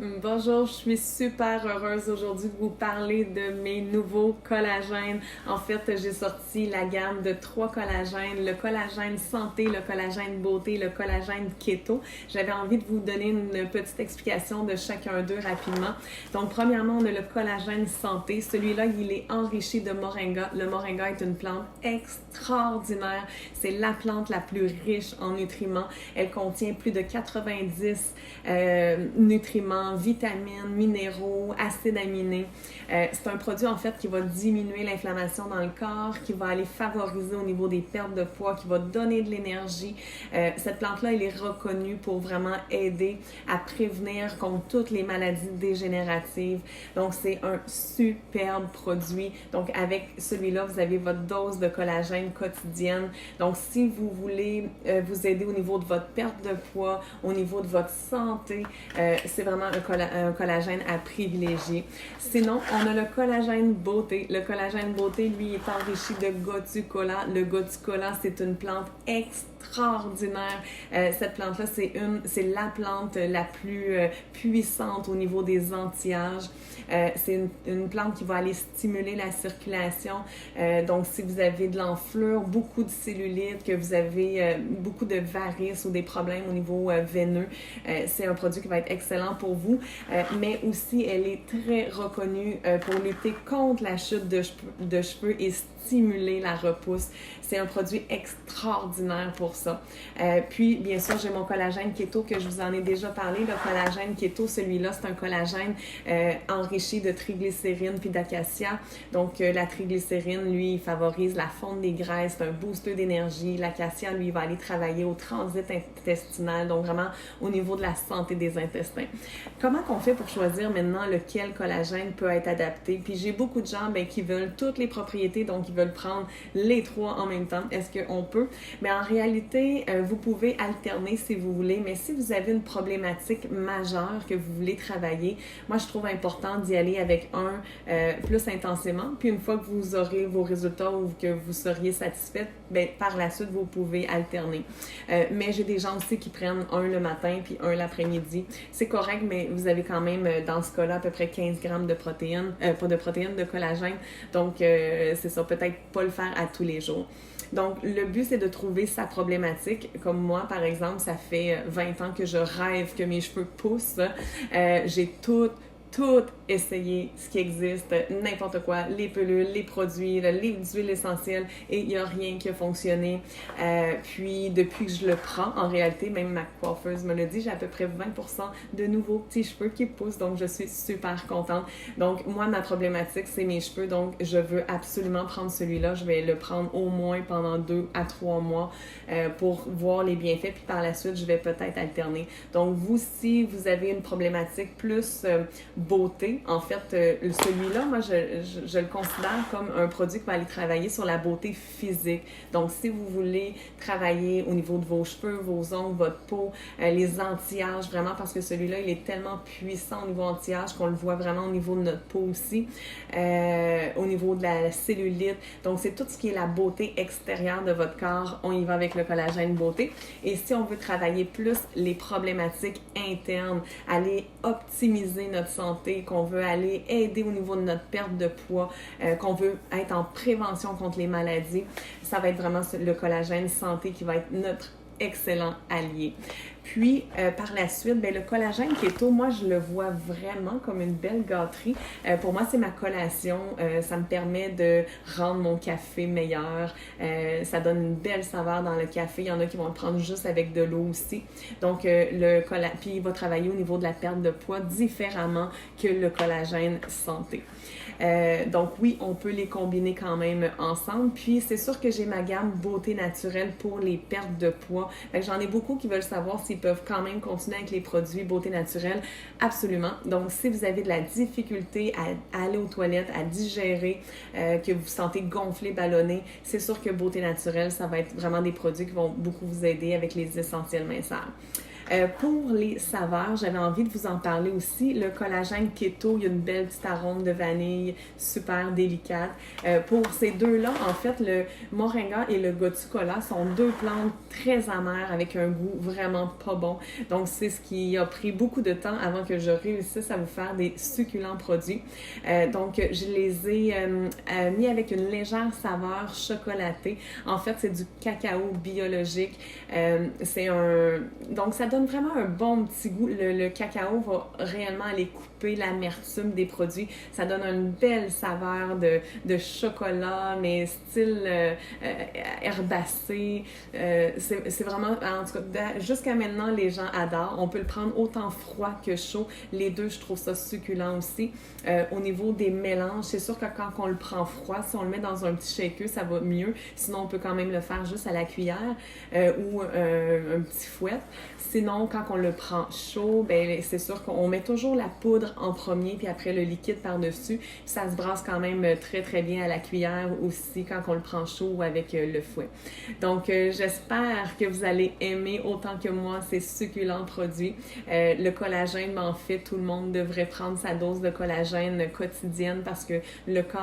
Bonjour, je suis super heureuse aujourd'hui de vous parler de mes nouveaux collagènes. En fait, j'ai sorti la gamme de 3 collagènes, le collagène santé, le collagène beauté, le collagène keto. J'avais envie de vous donner une petite explication de chacun d'eux rapidement. Donc, premièrement, on a le collagène santé. Celui-là, il est enrichi de moringa. Le moringa est une plante extraordinaire. C'est la plante la plus riche en nutriments. Elle contient plus de 90 nutriments, vitamines, minéraux, acides aminés. C'est un produit en fait qui va diminuer l'inflammation dans le corps, qui va aller favoriser au niveau des pertes de poids, qui va donner de l'énergie. Cette plante-là, elle est reconnue pour vraiment aider à prévenir contre toutes les maladies dégénératives. Donc, c'est un superbe produit. Donc, avec celui-là, vous avez votre dose de collagène quotidienne. Donc, si vous voulez vous aider au niveau de votre perte de poids, au niveau de votre santé, c'est vraiment un collagène à privilégier. Sinon, on a le collagène beauté. Le collagène beauté, lui, est enrichi de gotu-kola. Le gotu-kola, c'est une plante extraordinaire. Cette plante-là, c'est la plante la plus puissante au niveau des anti-âges. C'est une plante qui va aller stimuler la circulation. Donc, si vous avez de l'enflure, beaucoup de cellulite, que vous avez beaucoup de varices ou des problèmes au niveau veineux, c'est un produit qui va être excellent pour vous. Mais aussi, elle est très reconnue pour lutter contre la chute de cheveux et stimuler la repousse. C'est un produit extraordinaire pour ça. Puis, bien sûr, j'ai mon collagène keto que je vous en ai déjà parlé. Le collagène keto, celui-là, c'est un collagène enrichi de triglycérine puis d'acacia. Donc, la triglycérine, lui, il favorise la fonte des graisses, c'est un booster d'énergie. L'acacia, lui, il va aller travailler au transit intestinal, donc vraiment au niveau de la santé des intestins. Comment qu'on fait pour choisir maintenant lequel collagène peut être adapté? Puis j'ai beaucoup de gens qui veulent toutes les propriétés, donc ils veulent prendre les 3 en même temps. Est-ce qu'on peut? Mais en réalité, vous pouvez alterner si vous voulez, mais si vous avez une problématique majeure que vous voulez travailler, moi je trouve important d'y aller avec un plus intensément, puis une fois que vous aurez vos résultats ou que vous seriez satisfaite, par la suite, vous pouvez alterner. Mais j'ai des gens aussi qui prennent un le matin puis un l'après-midi. C'est correct, mais vous avez quand même, dans ce cas-là, à peu près 15 grammes de protéines, pas de protéines, de collagène. Donc, c'est ça, peut-être pas le faire à tous les jours. Donc, le but, c'est de trouver sa problématique. Comme moi, par exemple, ça fait 20 ans que je rêve que mes cheveux poussent. J'ai tout essayer ce qui existe, n'importe quoi, les pelules, les produits, les huiles essentielles, et il n'y a rien qui a fonctionné. Puis, depuis que je le prends, en réalité, même ma coiffeuse me l'a dit, j'ai à peu près 20% de nouveaux petits cheveux qui poussent, donc je suis super contente. Donc, moi, ma problématique, c'est mes cheveux, donc je veux absolument prendre celui-là. Je vais le prendre au moins pendant 2 à 3 mois pour voir les bienfaits, puis par la suite, je vais peut-être alterner. Donc, vous, si vous avez une problématique plus beauté, en fait, celui-là, moi, je le considère comme un produit qui va aller travailler sur la beauté physique. Donc, si vous voulez travailler au niveau de vos cheveux, vos ongles, votre peau, les anti-âges, vraiment, parce que celui-là, il est tellement puissant au niveau anti-âge qu'on le voit vraiment au niveau de notre peau aussi, au niveau de la cellulite. Donc, c'est tout ce qui est la beauté extérieure de votre corps. On y va avec le collagène beauté. Et si on veut travailler plus les problématiques internes, aller optimiser notre santé, qu'on veut aller aider au niveau de notre perte de poids, qu'on veut être en prévention contre les maladies, ça va être vraiment le collagène santé qui va être notre excellent allié. Puis, par la suite, le collagène keto, moi, je le vois vraiment comme une belle gâterie. Pour moi, c'est ma collation. Ça me permet de rendre mon café meilleur. Ça donne une belle saveur dans le café. Il y en a qui vont le prendre juste avec de l'eau aussi. Donc, puis il va travailler au niveau de la perte de poids différemment que le collagène santé. Donc, oui, on peut les combiner quand même ensemble. Puis, c'est sûr que j'ai ma gamme beauté naturelle pour les pertes de poids. J'en ai beaucoup qui veulent savoir s'ils peuvent quand même continuer avec les produits beauté naturelle. Absolument. Donc, si vous avez de la difficulté à aller aux toilettes, à digérer, que vous vous sentez gonflé, ballonné, c'est sûr que beauté naturelle, ça va être vraiment des produits qui vont beaucoup vous aider avec les essentiels minceurs. Pour les saveurs, j'avais envie de vous en parler aussi. Le collagène keto, il y a une belle petite arôme de vanille, super délicate. Pour ces deux-là, en fait, le moringa et le gotu kola sont deux plantes très amères avec un goût vraiment pas bon. Donc, c'est ce qui a pris beaucoup de temps avant que je réussisse à vous faire des succulents produits. Donc, je les ai mis avec une légère saveur chocolatée. En fait, c'est du cacao biologique. Donc, ça donne vraiment un bon petit goût. Le cacao va réellement aller couper l'amertume des produits. Ça donne une belle saveur de chocolat, mais style herbacé. C'est vraiment, en tout cas, jusqu'à maintenant, les gens adorent. On peut le prendre autant froid que chaud. Les deux, je trouve ça succulent aussi. Au niveau des mélanges, c'est sûr que quand on le prend froid, si on le met dans un petit shaker, ça va mieux. Sinon, on peut quand même le faire juste à la cuillère ou un petit fouet. Sinon, quand on le prend chaud, ben c'est sûr qu'on met toujours la poudre en premier, puis après le liquide par-dessus. Ça se brasse quand même très, très bien à la cuillère aussi quand on le prend chaud ou avec le fouet. Donc, j'espère que vous allez aimer autant que moi ces succulents produits. Le collagène, en fait, tout le monde devrait prendre sa dose de collagène quotidienne parce que le corps